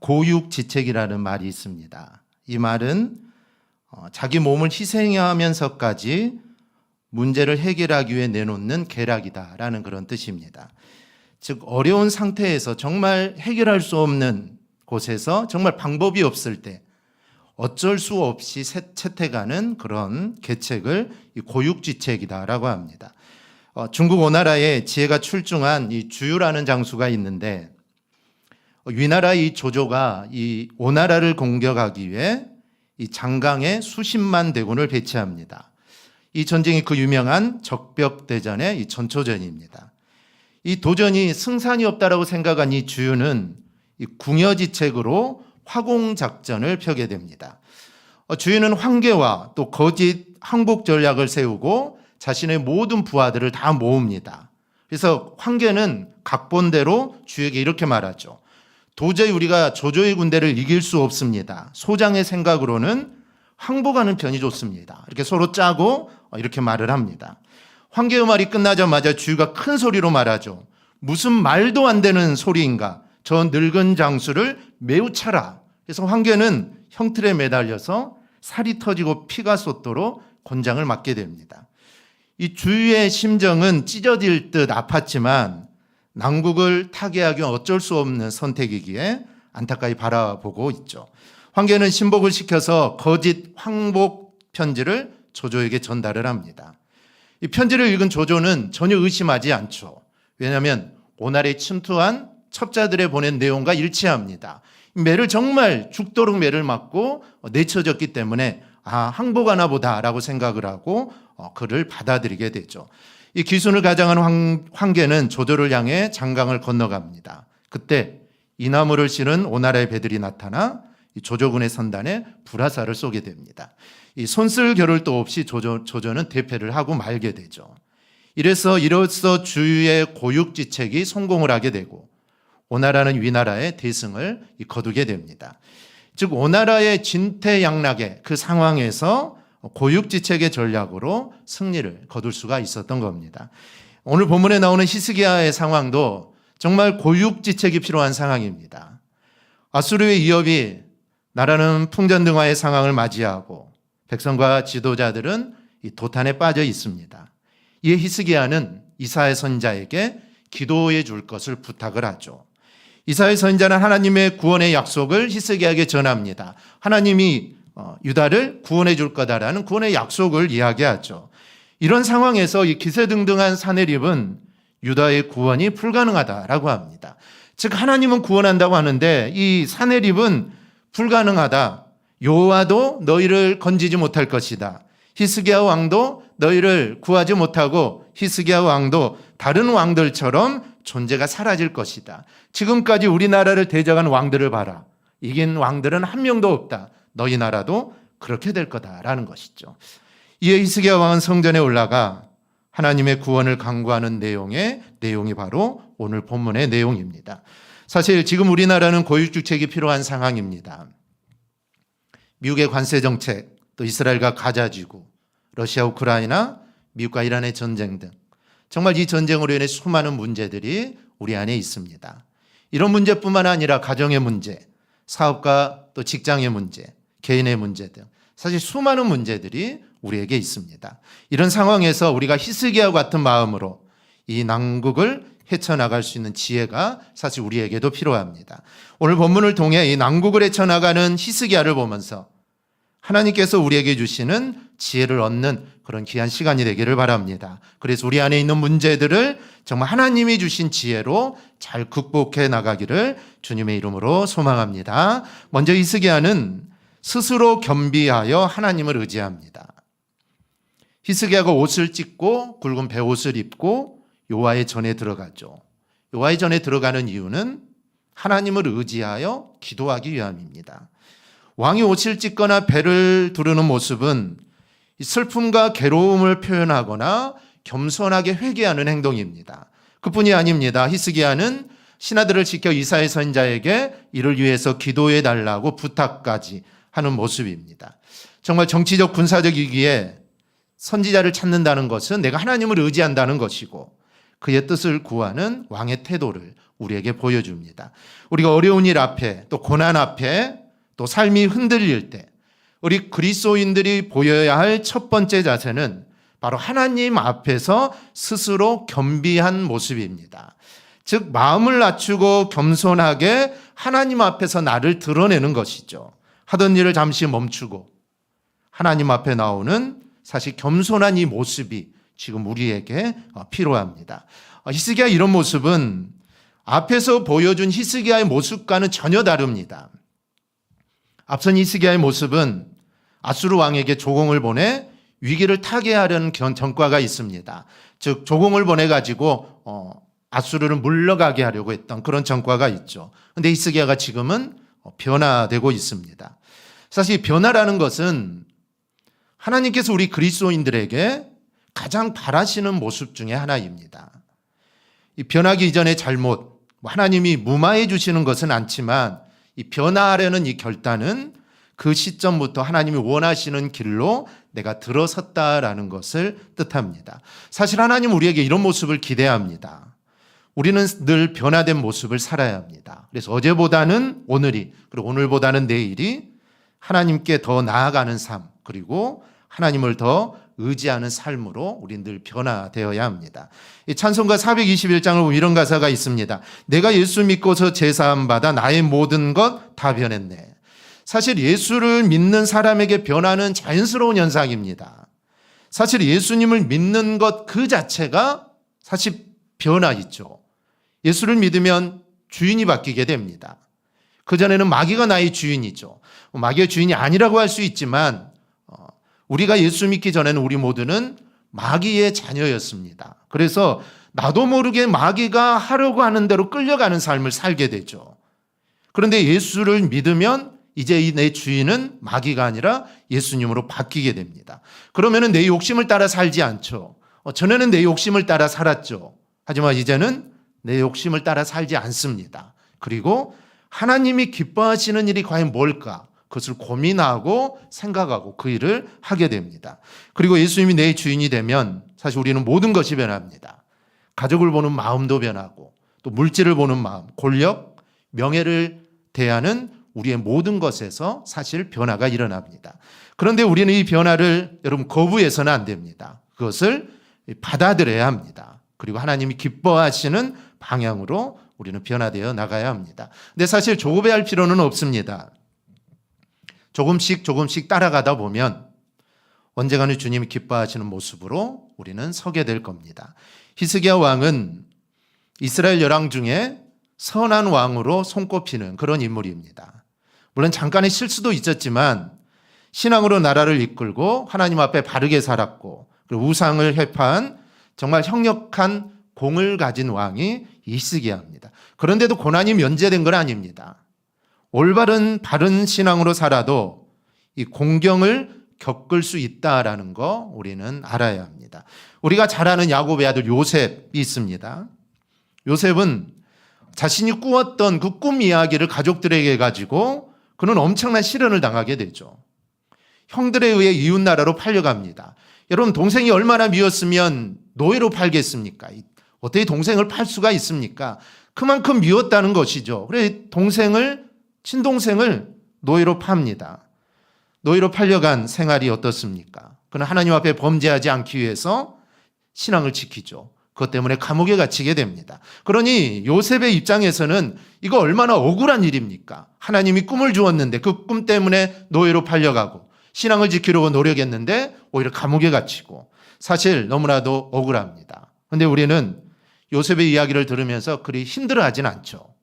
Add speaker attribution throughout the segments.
Speaker 1: 고육지책이라는 말이 있습니다. 이 말은 자기 몸을 희생하면서까지 문제를 해결하기 위해 내놓는 계략이다라는 그런 뜻입니다. 즉 어려운 상태에서 정말 해결할 수 없는 곳에서 정말 방법이 없을 때 어쩔 수 없이 채택하는 그런 계책을 고육지책이다라고 합니다. 중국 오나라에 지혜가 출중한 이 주유라는 장수가 있는데 위나라의 이 조조가 이 오나라를 공격하기 위해 이 장강에 수십만 대군을 배치합니다. 이 전쟁이 그 유명한 적벽대전의 이 전초전입니다. 이 도전이 승산이 없다라고 생각한 이 주유는 이 궁여지책으로 화공작전을 펴게 됩니다. 주유는 황계와 또 거짓 항복 전략을 세우고 자신의 모든 부하들을 다 모읍니다. 그래서 황계는 각본대로 주유에게 이렇게 말하죠. 도저히 우리가 조조의 군대를 이길 수 없습니다. 소장의 생각으로는 항복하는 편이 좋습니다. 이렇게 서로 짜고 이렇게 말을 합니다. 황계의 말이 끝나자마자 주유가 큰 소리로 말하죠. 무슨 말도 안 되는 소리인가. 저 늙은 장수를 매우 차라. 그래서 황계는 형틀에 매달려서 살이 터지고 피가 쏟도록 곤장을 맞게 됩니다. 이 주유의 심정은 찢어질 듯 아팠지만 난국을 타개하기 어쩔 수 없는 선택이기에 안타까이 바라보고 있죠. 황계는 신복을 시켜서 거짓 항복 편지를 조조에게 전달을 합니다. 이 편지를 읽은 조조는 전혀 의심하지 않죠. 왜냐하면 오나라에 침투한 첩자들의 보낸 내용과 일치합니다. 매를 정말 죽도록 매를 맞고 내쳐졌기 때문에 항복하나 보다라고 생각을 하고 그를 받아들이게 되죠. 이 기순을 가장한 황계는 조조를 향해 장강을 건너갑니다. 그때 이나무를 실은 오나라의 배들이 나타나 이 조조군의 선단에 불화살을 쏘게 됩니다. 이 손쓸 겨를도 없이 조조는 대패를 하고 말게 되죠. 이로써 주유의 고육지책이 성공을 하게 되고 오나라는 위나라의 대승을 거두게 됩니다. 즉 오나라의 진퇴양락의 그 상황에서 고육지책의 전략으로 승리를 거둘 수가 있었던 겁니다. 오늘 본문에 나오는 히스기야의 상황도 정말 고육지책이 필요한 상황입니다. 아수르의 위협이 나라는 풍전등화의 상황을 맞이하고 백성과 지도자들은 이 도탄에 빠져 있습니다. 이에 히스기야는 이사야 선지자에게 기도해 줄 것을 부탁을 하죠. 이사야 선지자는 하나님의 구원의 약속을 히스기야에게 전합니다. 하나님이 유다를 구원해 줄 거다라는 구원의 약속을 이야기하죠. 이런 상황에서 이 기세등등한 사내립은 유다의 구원이 불가능하다라고 합니다. 즉 하나님은 구원한다고 하는데 이 사내립은 불가능하다. 여호와도 너희를 건지지 못할 것이다. 히스기야 왕도 너희를 구하지 못하고 히스기야 왕도 다른 왕들처럼 존재가 사라질 것이다. 지금까지 우리나라를 대적한 왕들을 봐라. 이긴 왕들은 한 명도 없다. 너희 나라도 그렇게 될 거다라는 것이죠. 이에 히스기야 왕은 성전에 올라가 하나님의 구원을 강구하는 내용이 바로 오늘 본문의 내용입니다. 사실 지금 우리나라는 고육지책이 필요한 상황입니다. 미국의 관세 정책, 또 이스라엘과 가자지구, 러시아 우크라이나, 미국과 이란의 전쟁 등 정말 이 전쟁으로 인해 수많은 문제들이 우리 안에 있습니다. 이런 문제뿐만 아니라 가정의 문제, 사업과 또 직장의 문제, 개인의 문제 등 사실 수많은 문제들이 우리에게 있습니다. 이런 상황에서 우리가 히스기야와 같은 마음으로 이 난국을 헤쳐나갈 수 있는 지혜가 사실 우리에게도 필요합니다. 오늘 본문을 통해 이 난국을 헤쳐나가는 히스기야를 보면서 하나님께서 우리에게 주시는 지혜를 얻는 그런 귀한 시간이 되기를 바랍니다. 그래서 우리 안에 있는 문제들을 정말 하나님이 주신 지혜로 잘 극복해 나가기를 주님의 이름으로 소망합니다. 먼저 히스기야는 스스로 겸비하여 하나님을 의지합니다. 히스기야가 옷을 찢고 굵은 베옷을 입고 여호와의 전에 들어가죠. 여호와의 전에 들어가는 이유는 하나님을 의지하여 기도하기 위함입니다. 왕이 옷을 찢거나 배를 두르는 모습은 슬픔과 괴로움을 표현하거나 겸손하게 회개하는 행동입니다. 그뿐이 아닙니다. 히스기야는 신하들을 지켜 이사야 선지자에게 이를 위해서 기도해 달라고 부탁까지 하는 모습입니다. 정말 정치적 군사적 위기에 선지자를 찾는다는 것은 내가 하나님을 의지한다는 것이고 그의 뜻을 구하는 왕의 태도를 우리에게 보여줍니다. 우리가 어려운 일 앞에 또 고난 앞에 또 삶이 흔들릴 때 우리 그리스도인들이 보여야 할 첫 번째 자세는 바로 하나님 앞에서 스스로 겸비한 모습입니다. 즉 마음을 낮추고 겸손하게 하나님 앞에서 나를 드러내는 것이죠. 하던 일을 잠시 멈추고 하나님 앞에 나오는 사실 겸손한 이 모습이 지금 우리에게 필요합니다. 히스기야 이런 모습은 앞에서 보여준 히스기야의 모습과는 전혀 다릅니다. 앞선 히스기야의 모습은 아수르 왕에게 조공을 보내 위기를 타개하려는 전과가 있습니다. 즉 조공을 보내가지고 아수르를 물러가게 하려고 했던 그런 전과가 있죠. 그런데 히스기야가 지금은 변화되고 있습니다. 사실 변화라는 것은 하나님께서 우리 그리스도인들에게 가장 바라시는 모습 중에 하나입니다. 이 변하기 이전의 잘못, 하나님이 무마해 주시는 것은 않지만 이 변화하려는 이 결단은 그 시점부터 하나님이 원하시는 길로 내가 들어섰다라는 것을 뜻합니다. 사실 하나님은 우리에게 이런 모습을 기대합니다. 우리는 늘 변화된 모습을 살아야 합니다. 그래서 어제보다는 오늘이, 그리고 오늘보다는 내일이 하나님께 더 나아가는 삶, 그리고 하나님을 더 의지하는 삶으로 우린 늘 변화되어야 합니다. 이 찬송가 421장을 보면 이런 가사가 있습니다. 내가 예수 믿고서 제사함 받아 나의 모든 것 다 변했네. 사실 예수를 믿는 사람에게 변화는 자연스러운 현상입니다. 사실 예수님을 믿는 것 그 자체가 사실 변화이죠. 예수를 믿으면 주인이 바뀌게 됩니다. 그전에는 마귀가 나의 주인이죠. 마귀의 주인이 아니라고 할 수 있지만 우리가 예수 믿기 전에는 우리 모두는 마귀의 자녀였습니다. 그래서 나도 모르게 마귀가 하려고 하는 대로 끌려가는 삶을 살게 되죠. 그런데 예수를 믿으면 이제 내 주인은 마귀가 아니라 예수님으로 바뀌게 됩니다. 그러면은 내 욕심을 따라 살지 않죠. 전에는 내 욕심을 따라 살았죠. 하지만 이제는 내 욕심을 따라 살지 않습니다. 그리고 하나님이 기뻐하시는 일이 과연 뭘까? 그것을 고민하고 생각하고 그 일을 하게 됩니다. 그리고 예수님이 내 주인이 되면 사실 우리는 모든 것이 변합니다. 가족을 보는 마음도 변하고 또 물질을 보는 마음, 권력, 명예를 대하는 우리의 모든 것에서 사실 변화가 일어납니다. 그런데 우리는 이 변화를 여러분 거부해서는 안 됩니다. 그것을 받아들여야 합니다. 그리고 하나님이 기뻐하시는 방향으로 우리는 변화되어 나가야 합니다. 근데 사실 조급해할 필요는 없습니다. 조금씩 따라가다 보면 언젠가는 주님이 기뻐하시는 모습으로 우리는 서게 될 겁니다. 히스기야 왕은 이스라엘 열왕 중에 선한 왕으로 손꼽히는 그런 인물입니다. 물론 잠깐의 실수도 있었지만 신앙으로 나라를 이끌고 하나님 앞에 바르게 살았고 그리고 우상을 회파한 정말 형력한 공을 가진 왕이 히스기야입니다. 그런데도 고난이 면제된 건 아닙니다. 올바른 바른 신앙으로 살아도 이 공경을 겪을 수 있다라는 거 우리는 알아야 합니다. 우리가 잘 아는 야곱의 아들 요셉이 있습니다. 요셉은 자신이 꾸었던 그 꿈 이야기를 가족들에게 가지고 그는 엄청난 시련을 당하게 되죠. 형들에 의해 이웃나라로 팔려갑니다. 여러분 동생이 얼마나 미웠으면 노예로 팔겠습니까? 어떻게 동생을 팔 수가 있습니까? 그만큼 미웠다는 것이죠. 그래 친동생을 노예로 팝니다. 노예로 팔려간 생활이 어떻습니까? 그는 하나님 앞에 범죄하지 않기 위해서 신앙을 지키죠. 그것 때문에 감옥에 갇히게 됩니다. 그러니 요셉의 입장에서는 이거 얼마나 억울한 일입니까? 하나님이 꿈을 주었는데 그 꿈 때문에 노예로 팔려가고 신앙을 지키려고 노력했는데 오히려 감옥에 갇히고 사실 너무나도 억울합니다. 그런데 우리는 요셉의 이야기를 들으면서 그리 힘들어하진 않죠.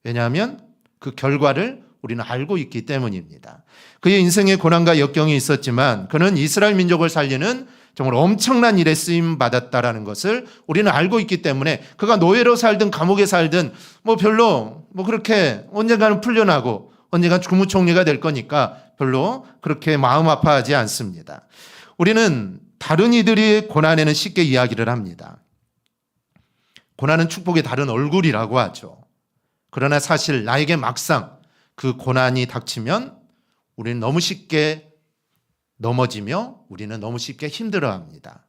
Speaker 1: 왜냐하면 그 결과를 우리는 알고 있기 때문입니다. 그의 인생에 고난과 역경이 있었지만 그는 이스라엘 민족을 살리는 정말 엄청난 일에 쓰임 받았다라는 것을 우리는 알고 있기 때문에 그가 노예로 살든 감옥에 살든 별로 그렇게 언젠가는 풀려나고 언젠가 국무총리가 될 거니까 별로 그렇게 마음 아파하지 않습니다. 우리는 다른 이들이 고난에는 쉽게 이야기를 합니다. 고난은 축복의 다른 얼굴이라고 하죠. 그러나 사실 나에게 막상 그 고난이 닥치면 우리는 너무 쉽게 넘어지며 우리는 너무 쉽게 힘들어합니다.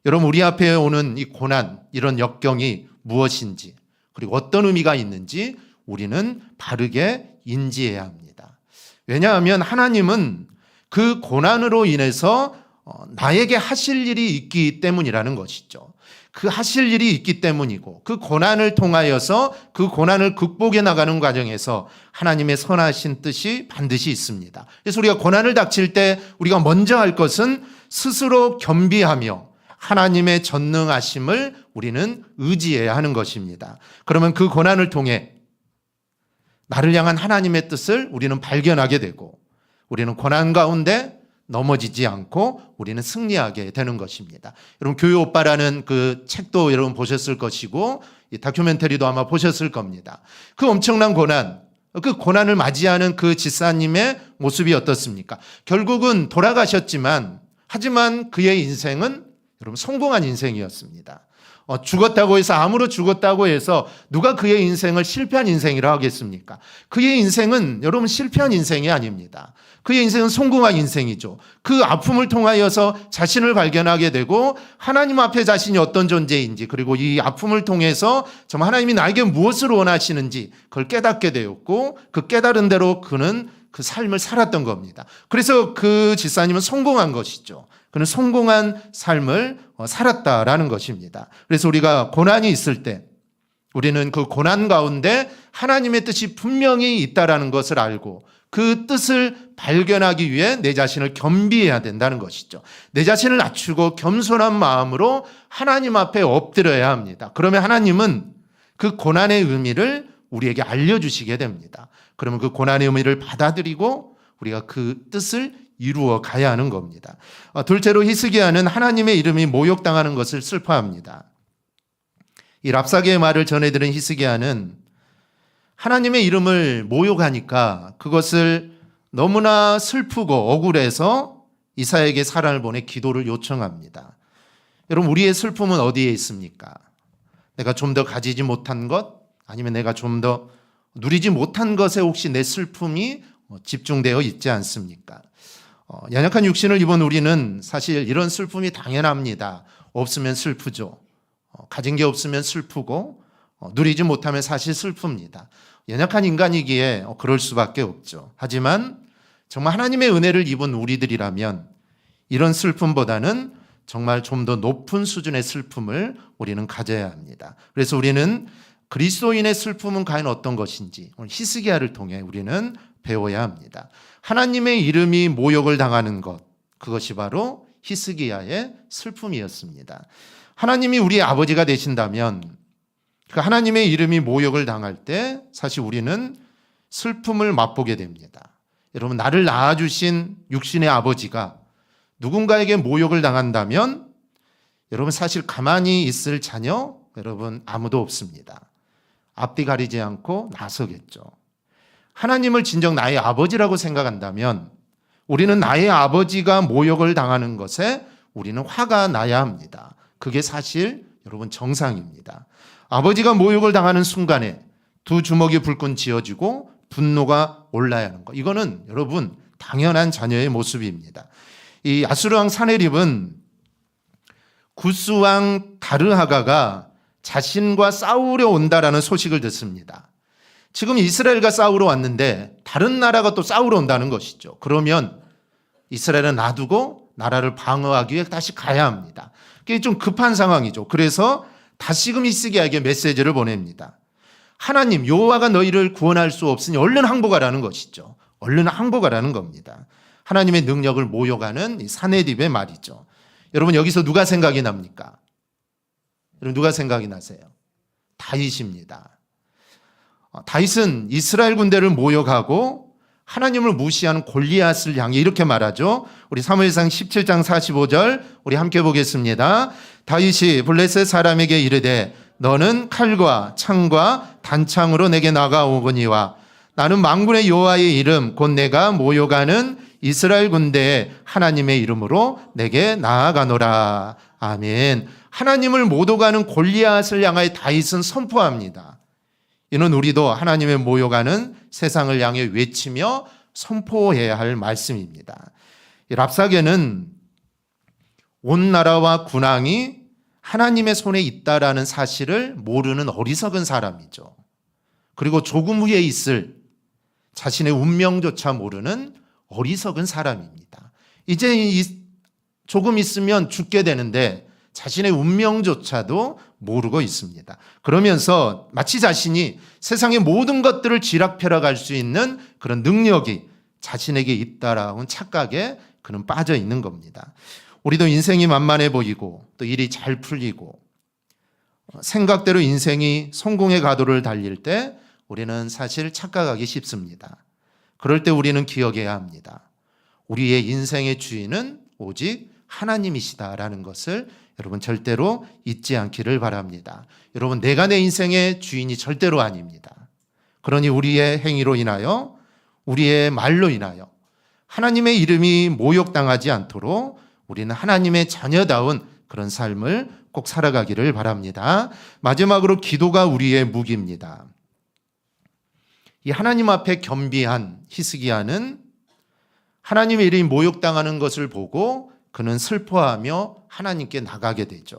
Speaker 1: 여러분 우리 앞에 오는 이 고난, 이런 역경이 무엇인지 그리고 어떤 의미가 있는지 우리는 바르게 인지해야 합니다. 왜냐하면 하나님은 그 고난으로 인해서 나에게 하실 일이 있기 때문이라는 것이죠. 그 하실 일이 있기 때문이고 그 고난을 통하여서 그 고난을 극복해 나가는 과정에서 하나님의 선하신 뜻이 반드시 있습니다. 그래서 우리가 고난을 닥칠 때 우리가 먼저 할 것은 스스로 겸비하며 하나님의 전능하심을 우리는 의지해야 하는 것입니다. 그러면 그 고난을 통해 나를 향한 하나님의 뜻을 우리는 발견하게 되고 우리는 고난 가운데 넘어지지 않고 우리는 승리하게 되는 것입니다. 여러분 교회 오빠라는 그 책도 여러분 보셨을 것이고 이 다큐멘터리도 아마 보셨을 겁니다. 그 엄청난 고난, 그 고난을 맞이하는 그 집사님의 모습이 어떻습니까? 결국은 돌아가셨지만 하지만 그의 인생은 여러분 성공한 인생이었습니다. 죽었다고 해서 암으로 죽었다고 해서 누가 그의 인생을 실패한 인생이라 하겠습니까? 그의 인생은 여러분 실패한 인생이 아닙니다. 그의 인생은 성공한 인생이죠. 그 아픔을 통하여서 자신을 발견하게 되고 하나님 앞에 자신이 어떤 존재인지 그리고 이 아픔을 통해서 정말 하나님이 나에게 무엇을 원하시는지 그걸 깨닫게 되었고 그 깨달은 대로 그는 그 삶을 살았던 겁니다. 그래서 그 집사님은 성공한 것이죠. 그는 성공한 삶을 살았다라는 것입니다. 그래서 우리가 고난이 있을 때 우리는 그 고난 가운데 하나님의 뜻이 분명히 있다라는 것을 알고 그 뜻을 발견하기 위해 내 자신을 겸비해야 된다는 것이죠. 내 자신을 낮추고 겸손한 마음으로 하나님 앞에 엎드려야 합니다. 그러면 하나님은 그 고난의 의미를 우리에게 알려주시게 됩니다. 그러면 그 고난의 의미를 받아들이고 우리가 그 뜻을 이루어 가야 하는 겁니다. 둘째로 히스기야는 하나님의 이름이 모욕당하는 것을 슬퍼합니다. 이 랍사게의 말을 전해들은 히스기야는 하나님의 이름을 모욕하니까 그것을 너무나 슬프고 억울해서 이사야에게 사람을 보내 기도를 요청합니다. 여러분 우리의 슬픔은 어디에 있습니까? 내가 좀 더 가지지 못한 것 아니면 내가 좀 더 누리지 못한 것에 혹시 내 슬픔이 집중되어 있지 않습니까? 연약한 육신을 입은 우리는 사실 이런 슬픔이 당연합니다. 없으면 슬프죠. 가진 게 없으면 슬프고 누리지 못하면 사실 슬픕니다. 연약한 인간이기에 그럴 수밖에 없죠. 하지만 정말 하나님의 은혜를 입은 우리들이라면 이런 슬픔보다는 정말 좀 더 높은 수준의 슬픔을 우리는 가져야 합니다. 그래서 우리는 그리스도인의 슬픔은 과연 어떤 것인지 오늘 히스기야를 통해 우리는 배워야 합니다. 하나님의 이름이 모욕을 당하는 것, 그것이 바로 히스기야의 슬픔이었습니다. 하나님이 우리의 아버지가 되신다면 그 하나님의 이름이 모욕을 당할 때 사실 우리는 슬픔을 맛보게 됩니다. 여러분 나를 낳아주신 육신의 아버지가 누군가에게 모욕을 당한다면 여러분 사실 가만히 있을 자녀 여러분 아무도 없습니다. 앞뒤 가리지 않고 나서겠죠. 하나님을 진정 나의 아버지라고 생각한다면 우리는 나의 아버지가 모욕을 당하는 것에 우리는 화가 나야 합니다. 그게 사실 여러분 정상입니다. 아버지가 모욕을 당하는 순간에 두 주먹이 불끈 쥐어지고 분노가 올라야 하는 것. 이거는 여러분 당연한 자녀의 모습입니다. 이 아수르왕 사네립은 구스왕 다르하가가 자신과 싸우려 온다라는 소식을 듣습니다. 지금 이스라엘과 싸우러 왔는데 다른 나라가 또 싸우러 온다는 것이죠. 그러면 이스라엘은 놔두고 나라를 방어하기 위해 다시 가야 합니다. 그게 좀 급한 상황이죠. 그래서 다시금 히스기야에게 메시지를 보냅니다. 하나님 여호와가 너희를 구원할 수 없으니 얼른 항복하라는 것이죠. 얼른 항복하라는 겁니다. 하나님의 능력을 모욕하는 이 사네립의 말이죠. 여러분 여기서 누가 생각이 납니까? 여러분 누가 생각이 나세요? 다윗입니다. 다윗은 이스라엘 군대를 모욕하고 하나님을 무시하는 골리앗을 향해 이렇게 말하죠. 우리 사무엘상 17장 45절 우리 함께 보겠습니다. 다윗이 블레셋 사람에게 이르되 너는 칼과 창과 단창으로 내게 나가오거니와 나는 만군의 여호와의 이름 곧 내가 모욕하는 이스라엘 군대의 하나님의 이름으로 내게 나아가노라. 아멘. 하나님을 모독하는 골리앗을 향하여 다윗은 선포합니다. 이는 우리도 하나님의 모욕하는 세상을 향해 외치며 선포해야 할 말씀입니다. 랍사게는 온 나라와 군왕이 하나님의 손에 있다라는 사실을 모르는 어리석은 사람이죠. 그리고 조금 후에 있을 자신의 운명조차 모르는 어리석은 사람입니다. 이제 조금 있으면 죽게 되는데 자신의 운명조차도 모르고 있습니다. 그러면서 마치 자신이 세상의 모든 것들을 쥐락펴락할 수 있는 그런 능력이 자신에게 있다라는 착각에 그는 빠져 있는 겁니다. 우리도 인생이 만만해 보이고 또 일이 잘 풀리고 생각대로 인생이 성공의 가도를 달릴 때 우리는 사실 착각하기 쉽습니다. 그럴 때 우리는 기억해야 합니다. 우리의 인생의 주인은 오직 하나님이시다라는 것을 여러분 절대로 잊지 않기를 바랍니다. 여러분, 내가 내 인생의 주인이 절대로 아닙니다. 그러니 우리의 행위로 인하여, 우리의 말로 인하여 하나님의 이름이 모욕당하지 않도록 우리는 하나님의 자녀다운 그런 삶을 꼭 살아가기를 바랍니다. 마지막으로 기도가 우리의 무기입니다. 이 하나님 앞에 겸비한 히스기야는 하나님의 이름이 모욕당하는 것을 보고 그는 슬퍼하며 하나님께 나가게 되죠.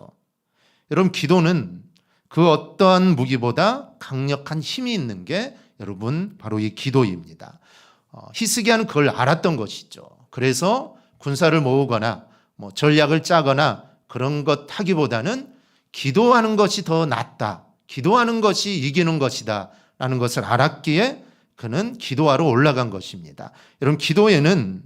Speaker 1: 여러분, 기도는 그 어떠한 무기보다 강력한 힘이 있는 게 여러분 바로 이 기도입니다. 히스기야는 그걸 알았던 것이죠. 그래서 군사를 모으거나 전략을 짜거나 그런 것 하기보다는 기도하는 것이 더 낫다. 기도하는 것이 이기는 것이다. 라는 것을 알았기에 그는 기도하러 올라간 것입니다. 여러분, 기도에는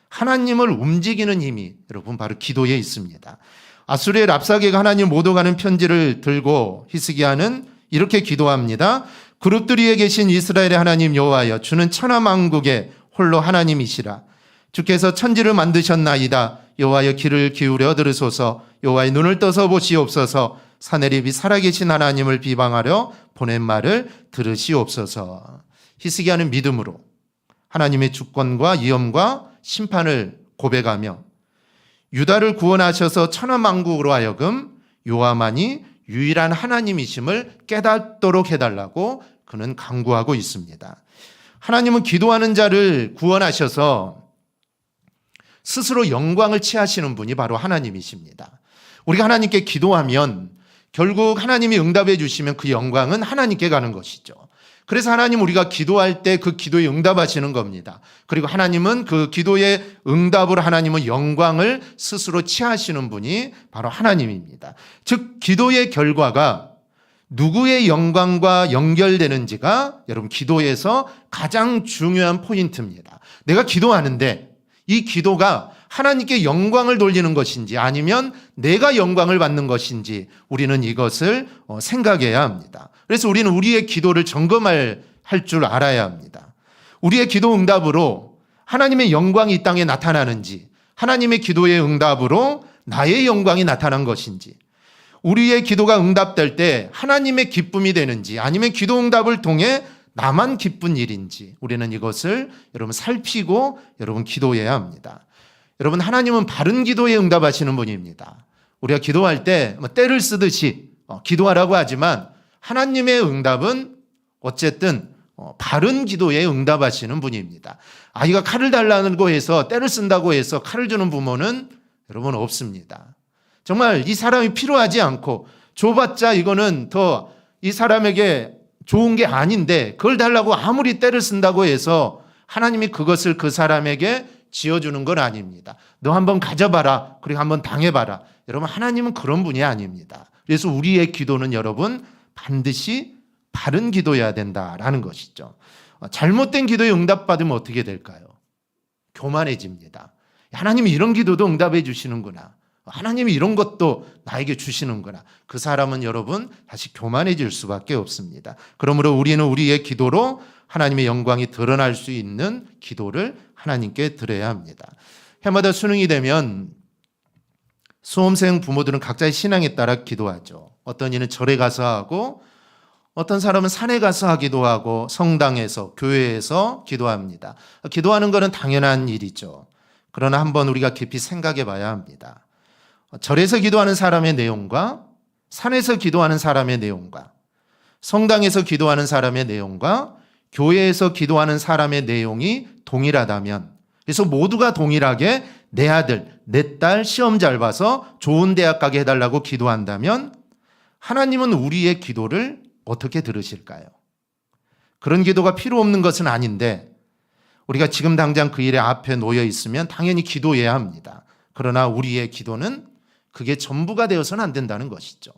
Speaker 1: 하나님을 움직이는 힘이 여러분 바로 기도에 있습니다. 아수르의 랍사게가 하나님 모독하는 편지를 들고 히스기야는 이렇게 기도합니다. 그룹들 위에 계신 이스라엘의 하나님 여호와여, 주는 천하만국의 홀로 하나님이시라. 주께서 천지를 만드셨나이다. 여호와여, 귀를 기울여 들으소서. 여호와의 눈을 떠서 보시옵소서. 사내립이 살아계신 하나님을 비방하려 보낸 말을 들으시옵소서. 히스기야는 믿음으로 하나님의 주권과 위엄과 심판을 고백하며 유다를 구원하셔서 천하만국으로 하여금 여호와만이 유일한 하나님이심을 깨닫도록 해달라고 그는 간구하고 있습니다. 하나님은 기도하는 자를 구원하셔서 스스로 영광을 취하시는 분이 바로 하나님이십니다. 우리가 하나님께 기도하면 결국 하나님이 응답해 주시면 그 영광은 하나님께 가는 것이죠. 그래서 하나님, 우리가 기도할 때 그 기도에 응답하시는 겁니다. 그리고 하나님은 그 기도의 응답으로 하나님은 영광을 스스로 취하시는 분이 바로 하나님입니다. 즉 기도의 결과가 누구의 영광과 연결되는지가 여러분 기도에서 가장 중요한 포인트입니다. 내가 기도하는데 이 기도가 하나님께 영광을 돌리는 것인지 아니면 내가 영광을 받는 것인지 우리는 이것을 생각해야 합니다. 그래서 우리는 우리의 기도를 점검할 줄 알아야 합니다. 우리의 기도 응답으로 하나님의 영광이 이 땅에 나타나는지, 하나님의 기도의 응답으로 나의 영광이 나타난 것인지, 우리의 기도가 응답될 때 하나님의 기쁨이 되는지 아니면 기도 응답을 통해 나만 기쁜 일인지 우리는 이것을 여러분 살피고 여러분 기도해야 합니다. 여러분, 하나님은 바른 기도에 응답하시는 분입니다. 우리가 기도할 때 때를 쓰듯이 기도하라고 하지만 하나님의 응답은 어쨌든 바른 기도에 응답하시는 분입니다. 아이가 칼을 달라고 해서 때를 쓴다고 해서 칼을 주는 부모는 여러분 없습니다. 정말 이 사람이 필요하지 않고 줘봤자 이거는 더 이 사람에게 좋은 게 아닌데 그걸 달라고 아무리 때를 쓴다고 해서 하나님이 그것을 그 사람에게 지어주는 건 아닙니다. 너 한번 가져봐라. 그리고 한번 당해봐라. 여러분, 하나님은 그런 분이 아닙니다. 그래서 우리의 기도는 여러분 반드시 바른 기도여야 된다라는 것이죠. 잘못된 기도에 응답받으면 어떻게 될까요? 교만해집니다. 하나님이 이런 기도도 응답해 주시는구나. 하나님이 이런 것도 나에게 주시는구나. 그 사람은 여러분 다시 교만해질 수밖에 없습니다. 그러므로 우리는 우리의 기도로 하나님의 영광이 드러날 수 있는 기도를 하나님께 드려야 합니다. 해마다 수능이 되면 수험생 부모들은 각자의 신앙에 따라 기도하죠. 어떤 이는 절에 가서 하고 어떤 사람은 산에 가서 하기도 하고 성당에서 교회에서 기도합니다. 기도하는 것은 당연한 일이죠. 그러나 한번 우리가 깊이 생각해 봐야 합니다. 절에서 기도하는 사람의 내용과 산에서 기도하는 사람의 내용과 성당에서 기도하는 사람의 내용과 교회에서 기도하는 사람의 내용이 동일하다면, 그래서 모두가 동일하게 내 아들, 내 딸 시험 잘 봐서 좋은 대학 가게 해달라고 기도한다면 하나님은 우리의 기도를 어떻게 들으실까요? 그런 기도가 필요 없는 것은 아닌데 우리가 지금 당장 그 일에 앞에 놓여 있으면 당연히 기도해야 합니다. 그러나 우리의 기도는 그게 전부가 되어서는 안 된다는 것이죠.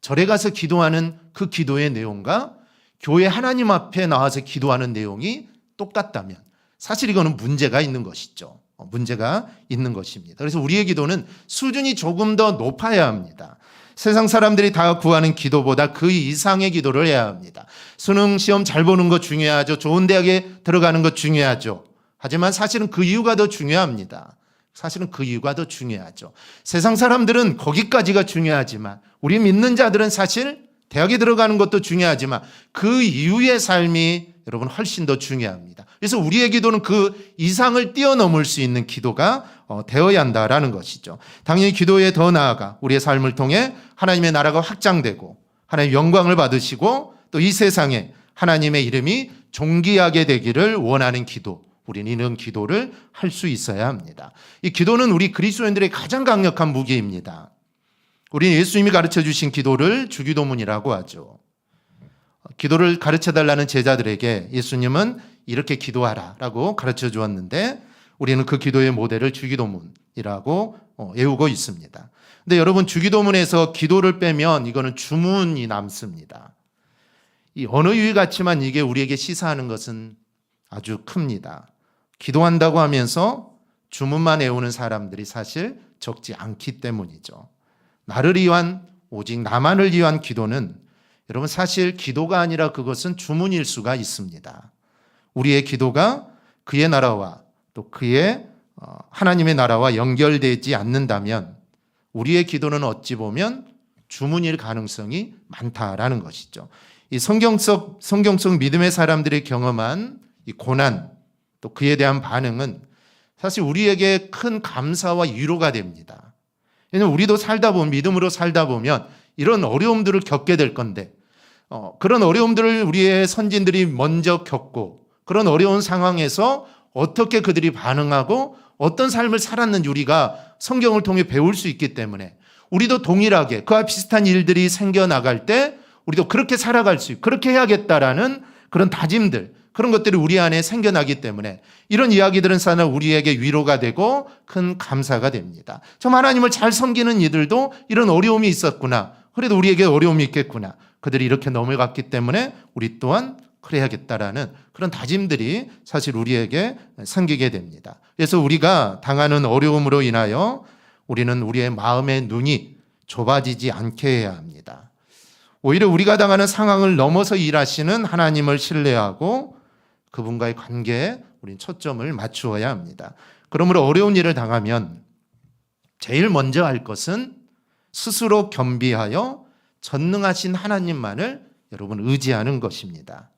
Speaker 1: 절에 가서 기도하는 그 기도의 내용과 교회 하나님 앞에 나와서 기도하는 내용이 똑같다면 사실 이거는 문제가 있는 것이죠. 문제가 있는 것입니다. 그래서 우리의 기도는 수준이 조금 더 높아야 합니다. 세상 사람들이 다 구하는 기도보다 그 이상의 기도를 해야 합니다. 수능 시험 잘 보는 것 중요하죠. 좋은 대학에 들어가는 것 중요하죠. 하지만 사실은 그 이유가 더 중요합니다. 사실은 그 이유가 더 중요하죠. 세상 사람들은 거기까지가 중요하지만 우리 믿는 자들은 사실 대학에 들어가는 것도 중요하지만 그 이후의 삶이 여러분 훨씬 더 중요합니다. 그래서 우리의 기도는 그 이상을 뛰어넘을 수 있는 기도가 되어야 한다라는 것이죠. 당연히 기도에 더 나아가 우리의 삶을 통해 하나님의 나라가 확장되고 하나님의 영광을 받으시고 또 이 세상에 하나님의 이름이 존귀하게 되기를 원하는 기도, 우리는 이런 기도를 할 수 있어야 합니다. 이 기도는 우리 그리스도인들의 가장 강력한 무기입니다. 우리는 예수님이 가르쳐 주신 기도를 주기도문이라고 하죠. 기도를 가르쳐달라는 제자들에게 예수님은 이렇게 기도하라 라고 가르쳐 주었는데 우리는 그 기도의 모델을 주기도문이라고 외우고 있습니다. 근데 여러분 주기도문에서 기도를 빼면 이거는 주문이 남습니다. 이 언어 유희 같지만 이게 우리에게 시사하는 것은 아주 큽니다. 기도한다고 하면서 주문만 외우는 사람들이 사실 적지 않기 때문이죠. 나를 위한 오직 나만을 위한 기도는 여러분 사실 기도가 아니라 그것은 주문일 수가 있습니다. 우리의 기도가 그의 나라와 또 그의 하나님의 나라와 연결되지 않는다면 우리의 기도는 어찌 보면 주문일 가능성이 많다라는 것이죠. 이 성경 속 믿음의 사람들이 경험한 이 고난 또 그에 대한 반응은 사실 우리에게 큰 감사와 위로가 됩니다. 왜냐하면 우리도 살다 보면 믿음으로 살다 보면 이런 어려움들을 겪게 될 건데 그런 어려움들을 우리의 선진들이 먼저 겪고 그런 어려운 상황에서 어떻게 그들이 반응하고 어떤 삶을 살았는지 우리가 성경을 통해 배울 수 있기 때문에 우리도 동일하게 그와 비슷한 일들이 생겨나갈 때 우리도 그렇게 살아갈 수 있고 그렇게 해야겠다라는 그런 다짐들 그런 것들이 우리 안에 생겨나기 때문에 이런 이야기들은 사실 우리에게 위로가 되고 큰 감사가 됩니다. 참 하나님을 잘 섬기는 이들도 이런 어려움이 있었구나. 그래도 우리에게 어려움이 있겠구나. 그들이 이렇게 넘어갔기 때문에 우리 또한 그래야겠다라는 그런 다짐들이 사실 우리에게 생기게 됩니다. 그래서 우리가 당하는 어려움으로 인하여 우리는 우리의 마음의 눈이 좁아지지 않게 해야 합니다. 오히려 우리가 당하는 상황을 넘어서 일하시는 하나님을 신뢰하고 그분과의 관계에 우리는 초점을 맞추어야 합니다. 그러므로 어려운 일을 당하면 제일 먼저 할 것은 스스로 겸비하여 전능하신 하나님만을 여러분 의지하는 것입니다.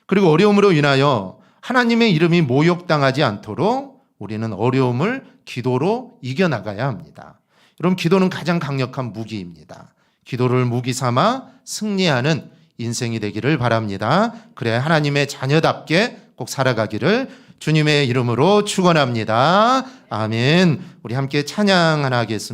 Speaker 1: 그리고 어려움으로 인하여 하나님의 이름이 모욕당하지 않도록 우리는 어려움을 기도로 이겨나가야 합니다. 여러분 기도는 가장 강력한 무기입니다. 기도를 무기 삼아 승리하는 인생이 되기를 바랍니다. 그래야 하나님의 자녀답게 꼭 살아가기를 주님의 이름으로 축원합니다. 아멘. 우리 함께 찬양 하나 하겠습니다.